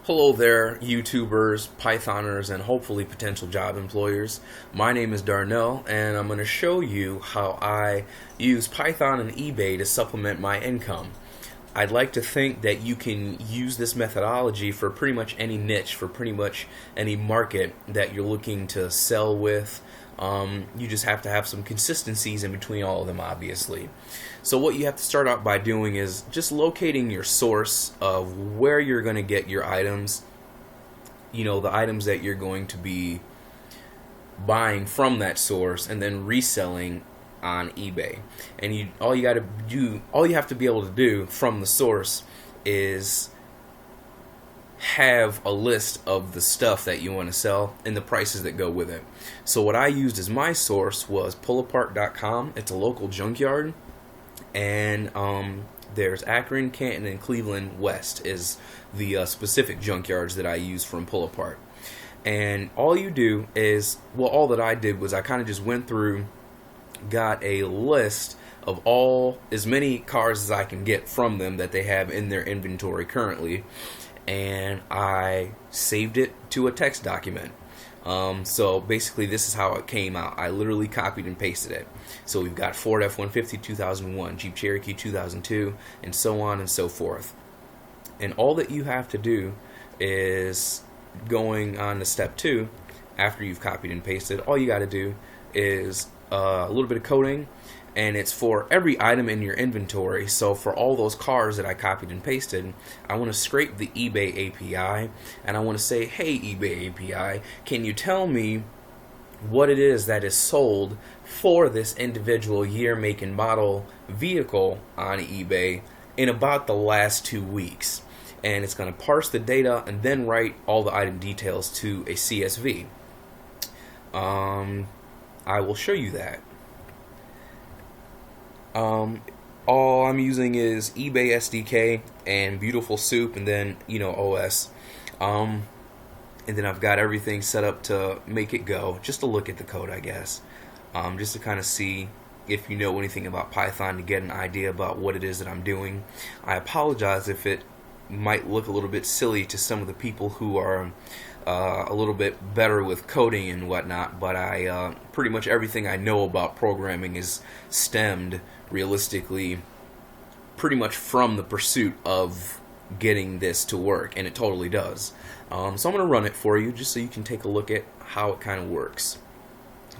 Hello there, YouTubers, Pythoners, and hopefully potential job employers. My name is Darnell, and I'm going to show you how I use Python and eBay to supplement my income. I'd like to think that you can use this methodology for pretty much any niche, for pretty much any market that you're looking to sell with. You just have to have some consistencies in between all of them, obviously. So what you have to start out by doing is just locating your source of where you're going to get your items, the items that you're going to be buying from that source and then reselling on eBay. And all you have to be able to do from the source is have a list of the stuff that you want to sell and the prices that go with it. So what I used as my source was PullUpArts.com. It's a local junkyard, and there's Akron, Canton, and Cleveland West is the specific junkyards that I use from PullUpart. And all you do is, all that I did was I kind of just went through, got a list of as many cars as I can get from them that they have in their inventory currently, and I saved it to a text document. So basically this is how it came out. I literally copied and pasted it. So we've got Ford F-150 2001, Jeep Cherokee 2002, and so on and so forth. And all that you have to do is, going on to step 2, after you've copied and pasted, all you got to do is a little bit of coding, and it's for every item in your inventory. So for all those cars that I copied and pasted, I want to scrape the eBay API, and I want to say, hey eBay API, can you tell me what it is that is sold for this individual year, make, and model vehicle on eBay in about the last 2 weeks? And it's going to parse the data and then write all the item details to a CSV. I will show you that. All I'm using is eBay SDK and Beautiful Soup, and then OS, and then I've got everything set up to make it go. Just to look at the code, I guess, just to kind of see if you know anything about Python, to get an idea about what it is that I'm doing. I apologize if it might look a little bit silly to some of the people who are a little bit better with coding and whatnot, but I pretty much everything I know about programming is stemmed realistically pretty much from the pursuit of getting this to work, and it totally does. So I'm going to run it for you just so you can take a look at how it kind of works.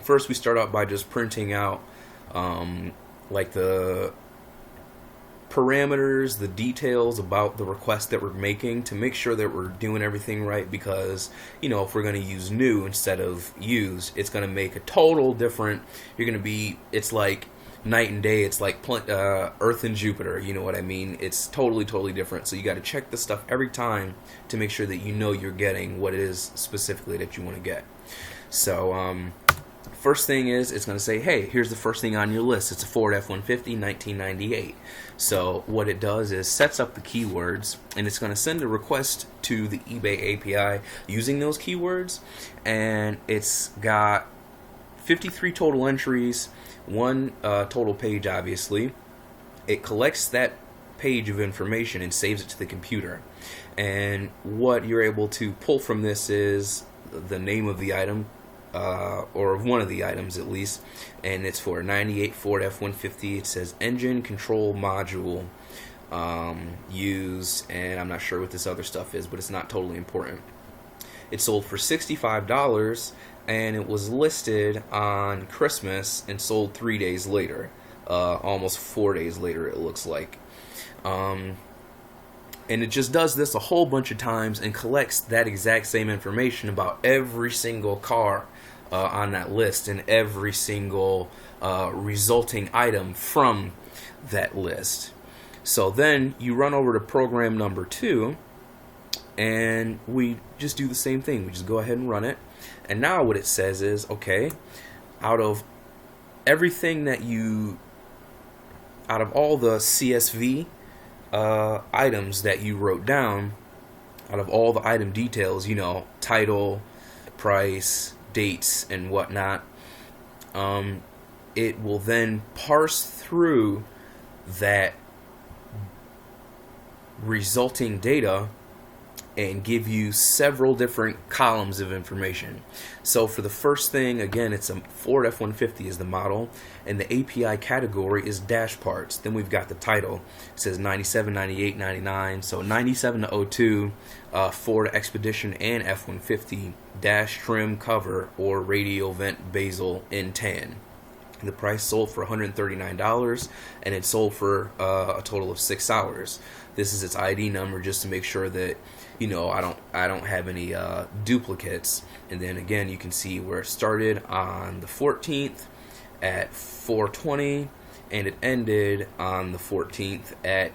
First, we start out by just printing out like the parameters, the details about the request that we're making, to make sure that we're doing everything right, because if we're going to use new instead of used, it's going to make a total different. It's like night and day. It's like Earth and Jupiter, you know what I mean? It's totally different. So you got to check the stuff every time to make sure that you're getting what it is specifically that you want to get. So first thing is, it's going to say, hey, here's the first thing on your list. It's a Ford F-150 1998. So what it does is sets up the keywords, and it's going to send a request to the eBay API using those keywords, and it's got 53 total entries, one total page, obviously. It collects that page of information and saves it to the computer. And what you're able to pull from this is the name of the item, or of one of the items at least, and it's for a 98 Ford F-150. It says engine control module used, and I'm not sure what this other stuff is, but it's not totally important. It sold for $65, and it was listed on Christmas and sold 3 days later, almost 4 days later it looks like. And it just does this a whole bunch of times and collects that exact same information about every single car on that list and every single resulting item from that list. So then you run over to program number 2, and we just do the same thing. We just go ahead and run it. And now what it says is, okay, out of everything out of all the CSV items that you wrote down, out of all the item details, title, price, dates, and whatnot, it will then parse through that resulting data and give you several different columns of information. So for the first thing, again, it's a Ford F-150 is the model, and the API category is dash parts. Then we've got the title. It says 97, 98, 99. So 97 to 02, Ford Expedition and F-150 dash trim cover or radial vent bezel in tan. The price sold for $139, and it sold for a total of 6 hours. This is its ID number, just to make sure that I don't have any duplicates. And then again, you can see where it started on the 14th at 4:20, and it ended on the 14th at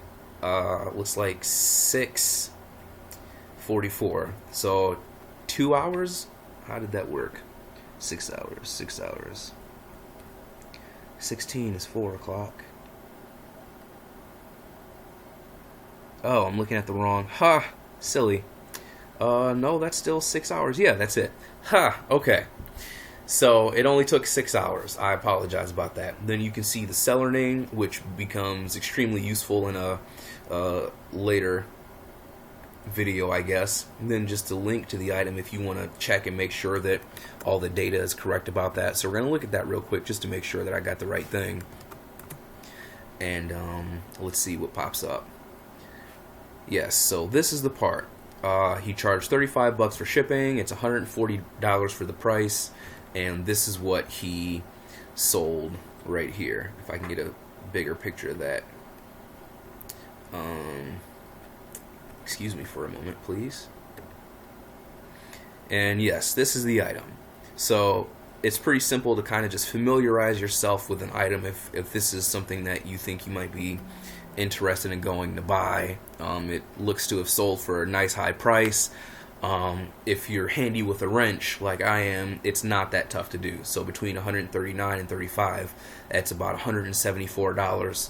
looks like 6:44. So 2 hours. How did that work? 6 hours. 6 hours. 16 is 4 o'clock. Oh, I'm looking at the wrong. Silly. No, that's still 6 hours. Yeah, that's it. Okay. So it only took 6 hours. I apologize about that. Then you can see the seller name, which becomes extremely useful in a later video, I guess. And then just a link to the item if you want to check and make sure that all the data is correct about that. So we're going to look at that real quick just to make sure that I got the right thing. And let's see what pops up. Yes, so this is the part. He charged $35 for shipping. It's $140 for the price, and this is what he sold right here. If I can get a bigger picture of that. Excuse me for a moment, please. And yes, this is the item. So it's pretty simple to kind of just familiarize yourself with an item if this is something that you think you might be interested in going to buy. It looks to have sold for a nice high price. If you're handy with a wrench like I am, it's not that tough to do. So between $139 and $35, that's about $174.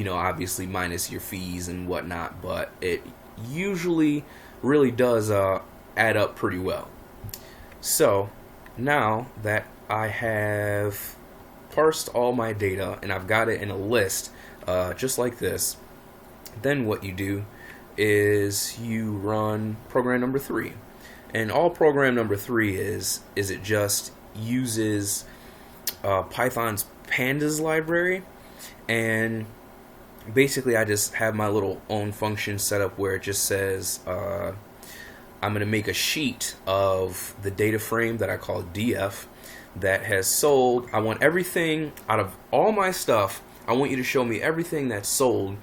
Obviously minus your fees and whatnot, but it usually really does add up pretty well. So now that I have parsed all my data and I've got it in a list just like this, then what you do is you run program number 3. And all program number 3 is it just uses Python's pandas library, and basically I just have my little own function set up where it just says I'm going to make a sheet of the data frame that I call DF that has sold. I want everything out of all my stuff. I want you to show me everything that's sold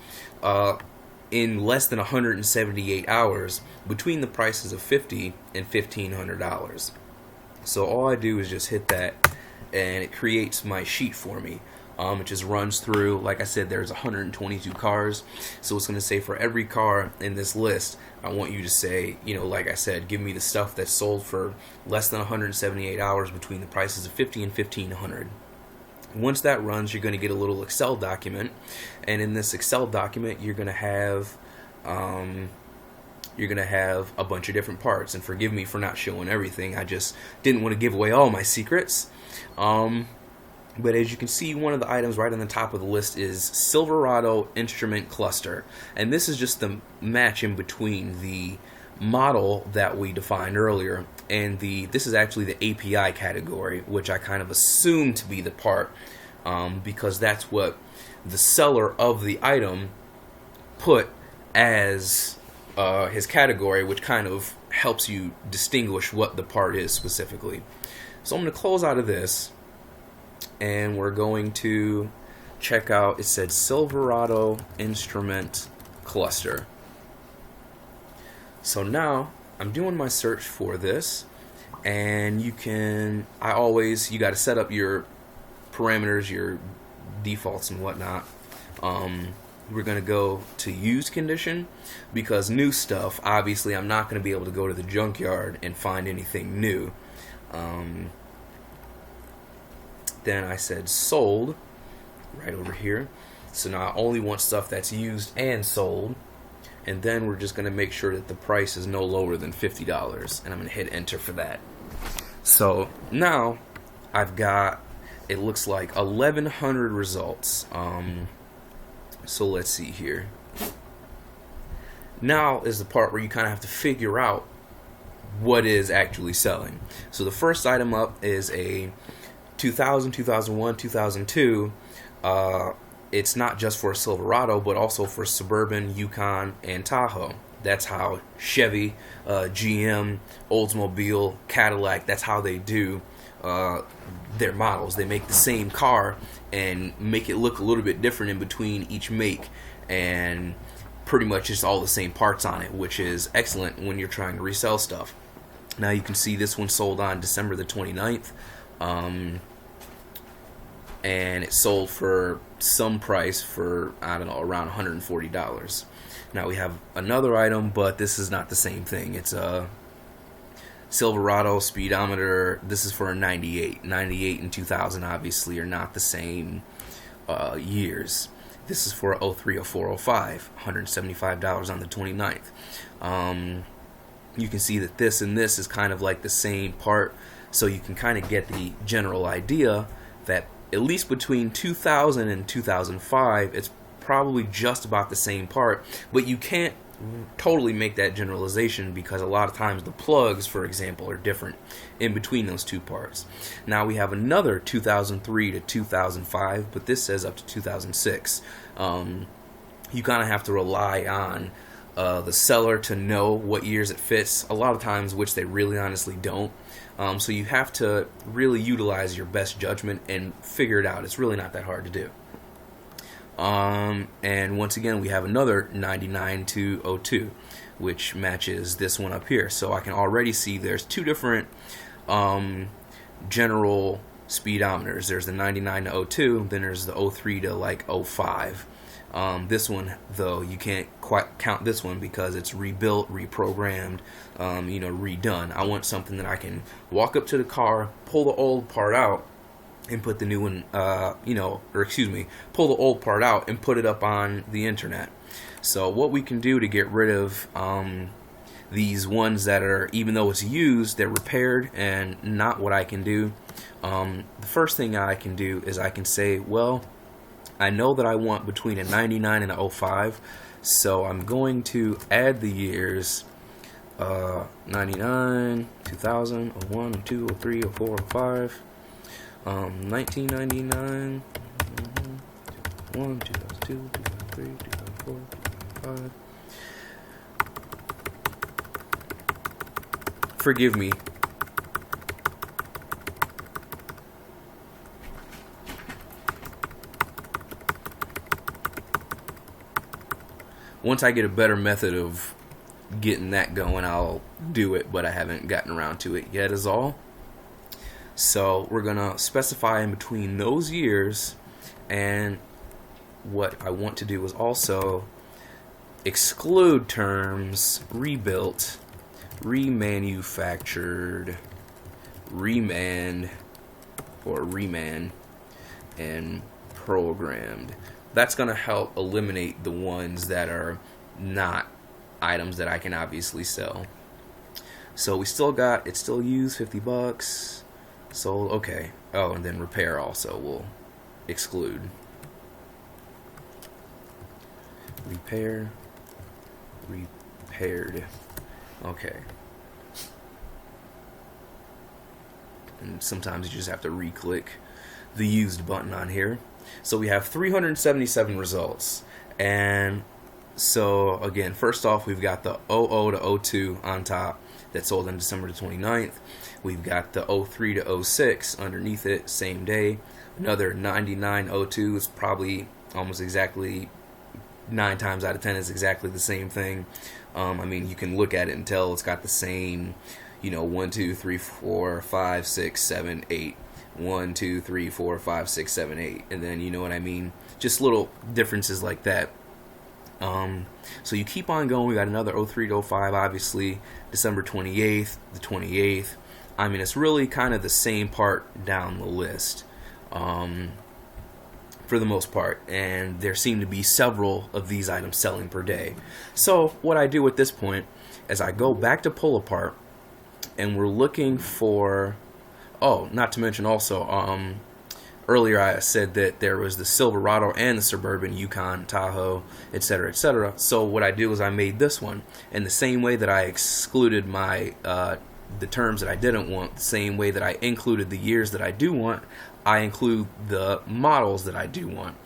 in less than 178 hours between the prices of $50 and $1,500. So all I do is just hit that, and it creates my sheet for me. It just runs through. Like I said, there's 122 cars, so it's going to say for every car in this list, I want you to say, like I said, give me the stuff that's sold for less than 178 hours between the prices of $50 and $1,500. Once that runs, you're going to get a little Excel document, and in this Excel document, you're going to have a bunch of different parts. And forgive me for not showing everything. I just didn't want to give away all my secrets. But as you can see, one of the items right on the top of the list is Silverado Instrument Cluster. And this is just the match in between the model that we defined earlier and this is actually the API category, which I kind of assumed to be the part because that's what the seller of the item put as his category, which kind of helps you distinguish what the part is specifically. So I'm going to close out of this, and we're going to check out, it said Silverado Instrument Cluster. So now I'm doing my search for this, and you got to set up your parameters, your defaults and whatnot. We're going to go to used condition, because new stuff, obviously I'm not going to be able to go to the junkyard and find anything new. Then I said sold right over here. So now I only want stuff that's used and sold. And then we're just going to make sure that the price is no lower than $50. And I'm going to hit enter for that. So now I've got, it looks like 1,100 results. So let's see here. Now is the part where you kind of have to figure out what is actually selling. So the first item up is a 2000, 2001, 2002. It's not just for a Silverado, but also for Suburban, Yukon, and Tahoe. That's how Chevy, GM, Oldsmobile, Cadillac, that's how they do their models. They make the same car and make it look a little bit different in between each make, and pretty much just all the same parts on it, which is excellent when you're trying to resell stuff. Now you can see this one sold on December the 29th, and it sold for some price for, I don't know, around $140. Now we have another item, but this is not the same thing. It's a Silverado speedometer. This is for a 98. 98 and 2000 obviously are not the same years. This is for a 03, 04, 05, $175 on the 29th. You can see that this and this is kind of like the same part, so you can kind of get the general idea that at least between 2000 and 2005, it's probably just about the same part, but you can't totally make that generalization because a lot of times the plugs, for example, are different in between those two parts. Now we have another 2003 to 2005, but this says up to 2006. You kind of have to rely on the seller to know what years it fits, a lot of times, which they really honestly don't. So you have to really utilize your best judgment and figure it out. It's really not that hard to do. And once again, we have another 99 to 02, which matches this one up here. So I can already see there's two different general speedometers. There's the 99 to 02, then there's the 03 to like 05. This one, though, you can't quite count this one because it's rebuilt, reprogrammed, redone. I want something that I can walk up to the car, pull the old part out, and put the new one, pull the old part out and put it up on the internet. So what we can do to get rid of these ones that are, even though it's used, they're repaired and not what I can do. The first thing I can do is I can say, well, I know that I want between a 99 and a 05, so I'm going to add the years 99, 2000, 01, 02, 03, 04, 05, 1999, 2001, 2002, 2003, 2004, 2005. Forgive me. Once I get a better method of getting that going, I'll do it, but I haven't gotten around to it yet is all. So we're going to specify in between those years, and what I want to do is also exclude terms rebuilt, remanufactured, remand, and programmed. That's going to help eliminate the ones that are not items that I can obviously sell. So we still got, it's still used, $50, sold, okay. Oh, and then repair also we'll exclude. Repaired. Okay. And sometimes you just have to re-click the used button on here. So we have 377 results. And so again, first off, we've got the 00 to 02 on top that sold on December the 29th. We've got the 03 to 06 underneath it, same day. Another 9902 is probably almost exactly 9 times out of 10 is exactly the same thing. I mean, you can look at it and tell it's got the same, 1, 2, 3, 4, 5, 6, 7, 8. 1, 2, 3, 4, 5, 6, 7, 8, and then you know what I mean, just little differences like that. So you keep on going. We got another 03 to 05, obviously December 28th, the 28th. I mean, it's really kind of the same part down the list, for the most part, and there seem to be several of these items selling per day. So what I do at this point is I go back to PullUpart, and we're looking for, oh, not to mention also, earlier I said that there was the Silverado and the Suburban, Yukon, Tahoe, etc., etc. So what I do is I made this one, and the same way that I excluded my the terms that I didn't want, the same way that I included the years that I do want, I include the models that I do want,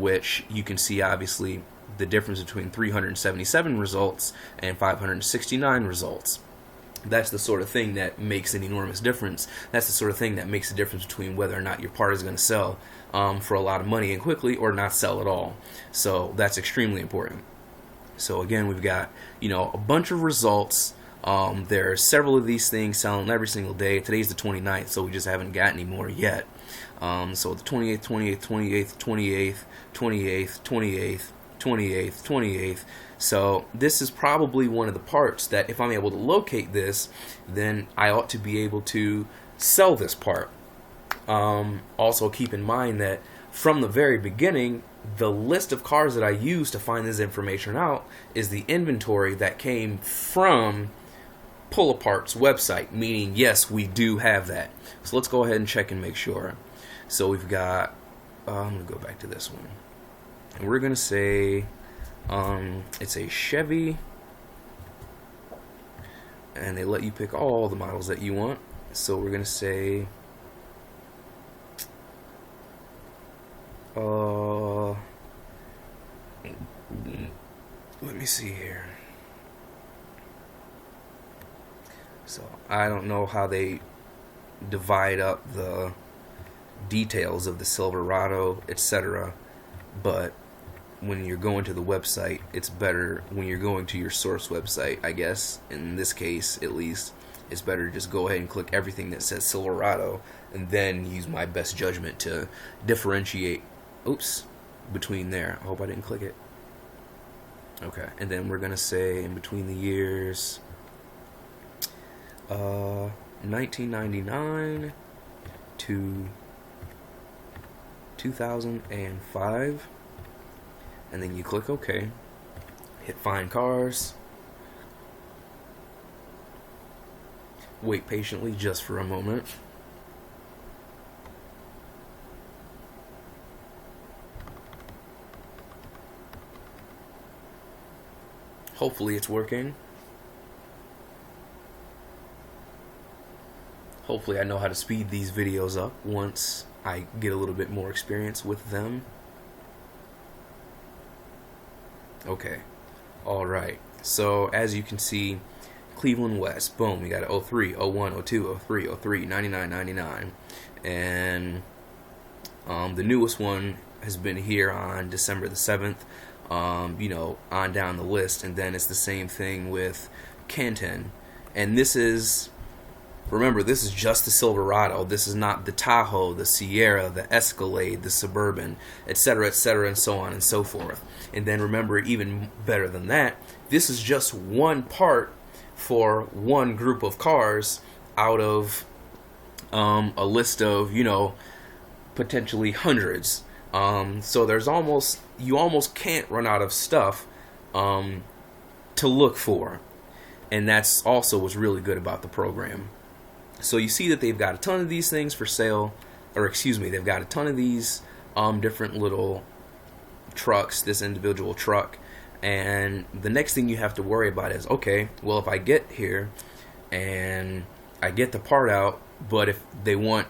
which you can see obviously the difference between 377 results and 569 results. That's the sort of thing that makes an enormous difference. That's the sort of thing that makes a difference between whether or not your part is going to sell for a lot of money and quickly, or not sell at all. So that's extremely important. So again, we've got, a bunch of results. There are several of these things selling every single day. Today's the 29th, so we just haven't got any more yet. So the 28th, 28th, 28th, 28th, 28th, 28th, 28th, 28th. So this is probably one of the parts that if I'm able to locate this, then I ought to be able to sell this part. Also keep in mind that from the very beginning, the list of cars that I used to find this information out is the inventory that came from PullUpArts website, meaning yes, we do have that. So let's go ahead and check and make sure. So we've got, I'm going to go back to this one. And we're going to say it's a Chevy, and they let you pick all the models that you want. So we're going to say let me see here. So I don't know how they divide up the details of the Silverado, etc., but when you're going to the website, it's better when you're going to your source website, I guess. In this case, at least, it's better to just go ahead and click everything that says Silverado and then use my best judgment to differentiate between there. I hope I didn't click it. Okay, and then we're gonna say in between the years 1999 to 2005, and then you click OK, hit find cars, wait patiently just for a moment. Hopefully it's working. Hopefully I know how to speed these videos up once I get a little bit more experience with them. Okay. Alright. So as you can see, Cleveland West, boom, we got a 03, 01, 02, 03, 03, 99, 99. And the newest one has been here on December the 7th. On down the list, and then it's the same thing with Canton. And this is, remember, this is just the Silverado. This is not the Tahoe, the Sierra, the Escalade, the Suburban, etc., etc., and so on and so forth. And then remember, even better than that, this is just one part for one group of cars out of a list of, potentially hundreds. So there's you almost can't run out of stuff to look for. And that's also what's really good about the program. So you see that they've got a ton of these things for sale, they've got a ton of these different little trucks, this individual truck. And the next thing you have to worry about is, okay, well, if I get here and I get the part out, but if they want,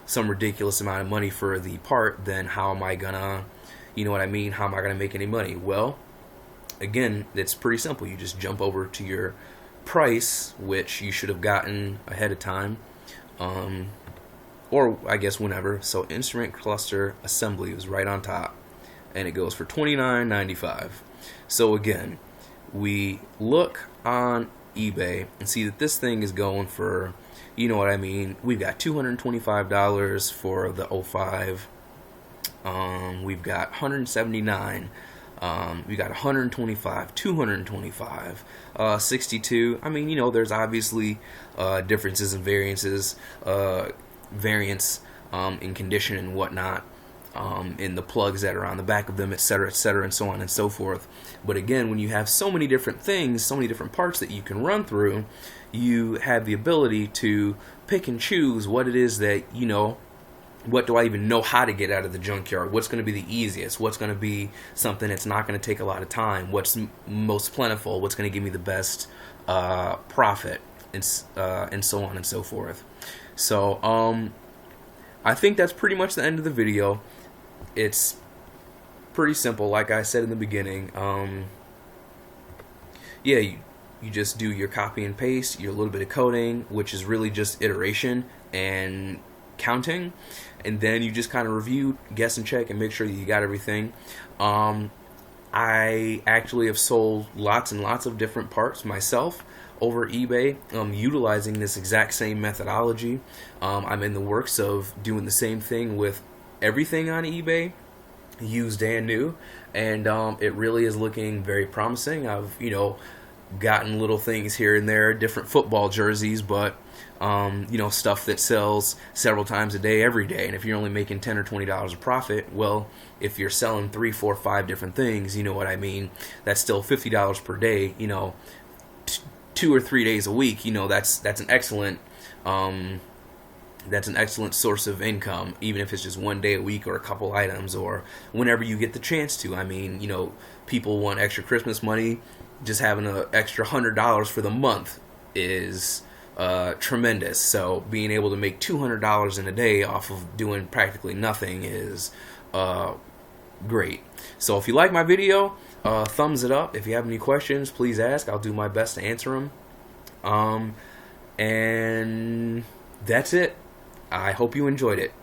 some ridiculous amount of money for the part, then how am I gonna, how am I gonna make any money? Well, again, it's pretty simple. You just jump over to your price, which you should have gotten ahead of time, or I guess whenever. So instrument cluster assembly was right on top, and it goes for $29.95. So again, we look on eBay and see that this thing is going for, we've got $225 for the 05. We've got $179. We got $125, $225, $62. There's obviously differences and variance in condition and whatnot, in the plugs that are on the back of them, etc., and so on and so forth. But again, when you have so many different things, so many different parts that you can run through, you have the ability to pick and choose what it is that what do I even know how to get out of the junkyard? What's going to be the easiest? What's going to be something that's not going to take a lot of time? What's most plentiful? What's going to give me the best profit? And so on and so forth. So I think that's pretty much the end of the video. It's pretty simple, like I said in the beginning. Yeah, you just do your copy and paste, your little bit of coding, which is really just iteration and counting, and then you just kind of review, guess and check, and make sure that you got everything. I actually have sold lots and lots of different parts myself over eBay, utilizing this exact same methodology. I'm in the works of doing the same thing with everything on eBay, used and new, and it really is looking very promising. I've gotten little things here and there, different football jerseys, but stuff that sells several times a day, every day. And if you're only making $10 or $20 a profit, well, if you're selling 3, 4, 5 different things, you know what I mean, that's still $50 per day. 2 or 3 days a week, that's an excellent source of income, even if it's just one day a week or a couple items, or whenever you get the chance to. I mean, people want extra Christmas money. Just having an extra $100 for the month is tremendous. So being able to make $200 in a day off of doing practically nothing is great. So if you like my video, thumbs it up. If you have any questions, please ask. I'll do my best to answer them. And that's it. I hope you enjoyed it.